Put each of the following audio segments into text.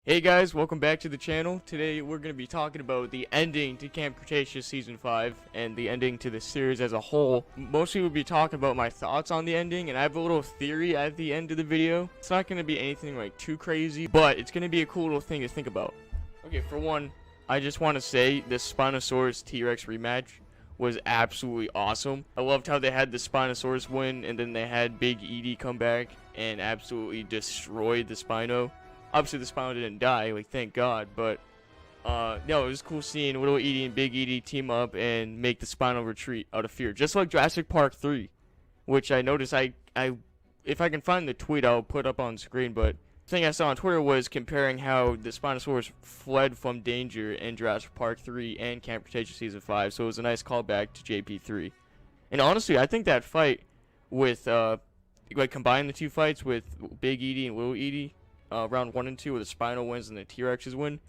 Hey guys, welcome back to the channel. Today we're going to be talking about the ending to Camp Cretaceous Season 5 and the ending to the series as a whole. Mostly we'll be talking about my thoughts on the ending, and I have a little theory at the end of the video. It's not going to be anything like too crazy, but it's going to be a cool little thing to think about. Okay, for one, I just want to say this Spinosaurus T-Rex rematch was absolutely awesome. I loved how they had the Spinosaurus win, and then they had Big Edie come back and absolutely destroyed the Spino. Obviously, the Spino didn't die, like, thank God, but, no, it was cool seeing Little Edie and Big Edie team up and make the Spino retreat out of fear, just like Jurassic Park 3, which I noticed, if I can find the tweet, I'll put up on screen, but the thing I saw on Twitter was comparing how the Spinosaurus fled from danger in Jurassic Park 3 and Camp Cretaceous Season 5, so it was a nice callback to JP3. And honestly, I think that fight with, like, combine the two fights with Big Edie and Little Edie, round 1 and 2 where the Spino wins and the T-Rexes win,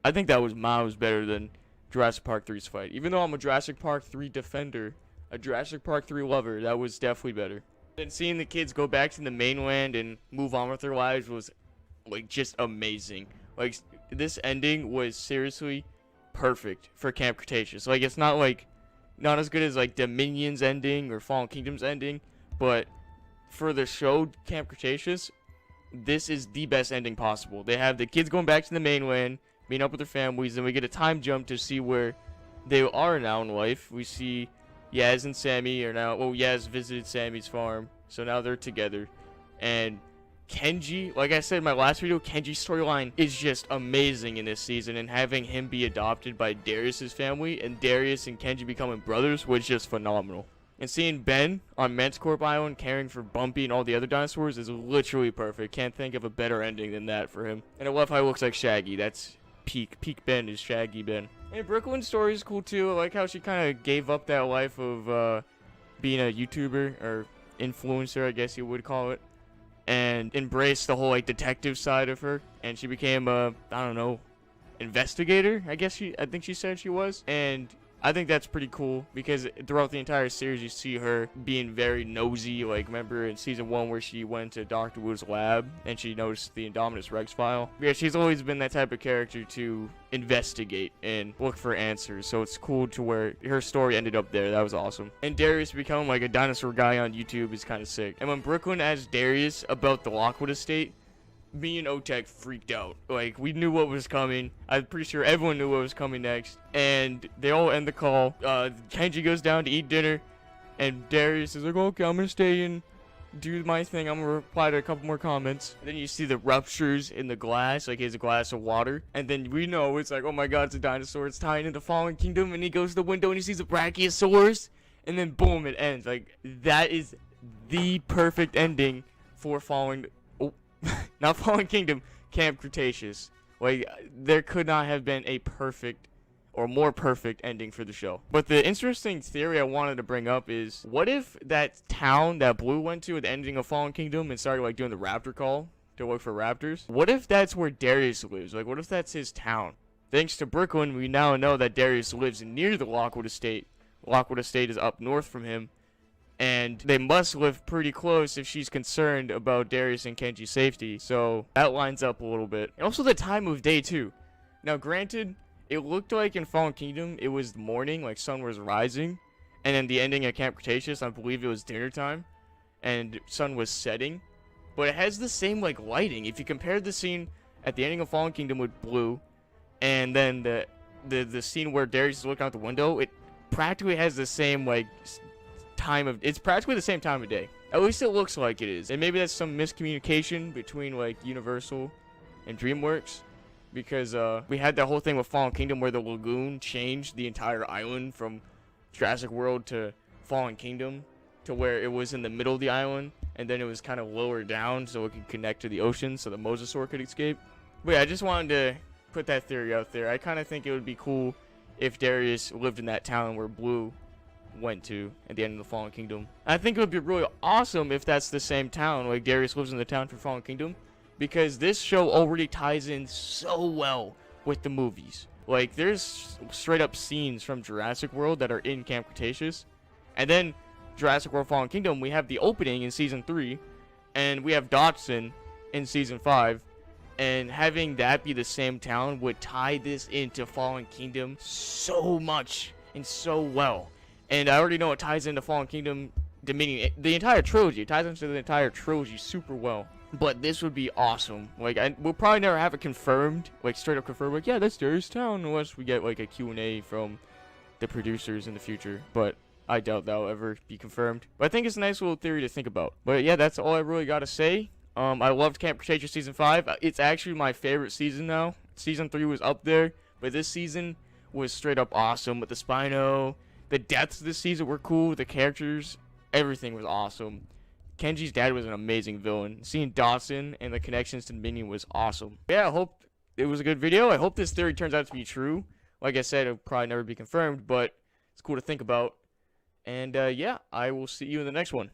I think that was miles better than Jurassic Park 3's fight. Even though I'm a Jurassic Park 3 defender, a Jurassic Park 3 lover, that was definitely better. And seeing the kids go back to the mainland and move on with their lives was, like, just amazing. Like, this ending was seriously perfect for Camp Cretaceous. Like, it's not as good as, like, Dominion's ending or Fallen Kingdom's ending, but for the show Camp Cretaceous, this is the best ending possible. They have the kids going back to the mainland, meeting up with their families, and we get a time jump to see where they are now in life. We see Yaz and Sammy are now, well, Yaz visited Sammy's farm, so now they're together. And Kenji, like I said in my last video, Kenji's storyline is just amazing in this season, and having him be adopted by Darius's family, and Darius and Kenji becoming brothers was just phenomenal. And seeing Ben on Manticore Island caring for Bumpy and all the other dinosaurs is literally perfect. Can't think of a better ending than that for him. And I love how he looks like Shaggy. That's peak Ben is Shaggy Ben. And Brooklyn's story is cool too. I like how she kind of gave up that life of being a YouTuber or influencer, I guess you would call it, and embraced the whole like detective side of her. And she became a, I don't know, investigator, I think she said she was. And I think that's pretty cool because throughout the entire series you see her being very nosy. Like, remember in season 1 where she went to Dr. Wu's lab and she noticed the Indominus Rex file? Yeah, she's always been that type of character to investigate and look for answers, so it's cool to where her story ended up there. That was awesome. And Darius becoming like a dinosaur guy on YouTube is kind of sick. And when Brooklyn asked Darius about the Lockwood estate, me and Otek freaked out. Like, we knew what was coming. I'm pretty sure everyone knew what was coming next. And they all end the call. Kenji goes down to eat dinner, and Darius is like, okay, I'm gonna stay and do my thing. I'm gonna reply to a couple more comments. And then you see the ruptures in the glass, like he has a glass of water. And then we know it's like, oh my god, it's a dinosaur. It's tying into Fallen Kingdom. And he goes to the window and he sees a Brachiosaurus. And then boom, it ends. Like, that is the perfect ending for not Fallen Kingdom, Camp Cretaceous. Like, there could not have been a perfect or more perfect ending for the show. But the interesting theory I wanted to bring up is, what if that town that Blue went to at the ending of Fallen Kingdom and started like doing the raptor call to look for raptors? What if that's where Darius lives? Like, what if that's his town? Thanks to Brooklyn, we now know that Darius lives near the Lockwood estate. Lockwood estate is up north from him, and they must live pretty close if she's concerned about Darius and Kenji's safety. So that lines up a little bit. And also the time of day too. Now granted, it looked like in Fallen Kingdom it was the morning, like sun was rising. And then the ending at Camp Cretaceous, I believe it was dinner time and sun was setting. But it has the same like lighting. If you compare the scene at the ending of Fallen Kingdom with Blue, and then the scene where Darius is looking out the window, it practically has the same like it's practically the same time of day. At least it looks like it is. And maybe that's some miscommunication between like Universal and DreamWorks, because we had that whole thing with Fallen Kingdom where the lagoon changed the entire island from Jurassic World to Fallen Kingdom, to where it was in the middle of the island and then it was kind of lower down so it could connect to the ocean so the mosasaur could escape. But yeah, I just wanted to put that theory out there. I kind of think it would be cool if Darius lived in that town where Blue went to at the end of the Fallen Kingdom. I think it would be really awesome if that's the same town, like Darius lives in the town for Fallen Kingdom, because this show already ties in so well with the movies. Like, there's straight up scenes from Jurassic World that are in Camp Cretaceous, and then Jurassic World Fallen Kingdom, we have the opening in season 3, and we have Dodson in season 5, and having that be the same town would tie this into Fallen Kingdom so much and so well. And I already know it ties into Fallen Kingdom, Dominion, the entire trilogy. It ties into the entire trilogy super well. But this would be awesome. Like, we'll probably never have it confirmed, like straight up confirmed, like, yeah, that's Darius Town, unless we get like a Q&A from the producers in the future. But I doubt that'll ever be confirmed. But I think it's a nice little theory to think about. But yeah, that's all I really got to say. I loved Camp Cretaceous Season 5. It's actually my favorite season now. Season 3 was up there, but this season was straight up awesome with the Spino. The deaths this season were cool. The characters, everything was awesome. Kenji's dad was an amazing villain. Seeing Dawson and the connections to Dominion was awesome. Yeah, I hope it was a good video. I hope this theory turns out to be true. Like I said, it'll probably never be confirmed, but it's cool to think about. And yeah, I will see you in the next one.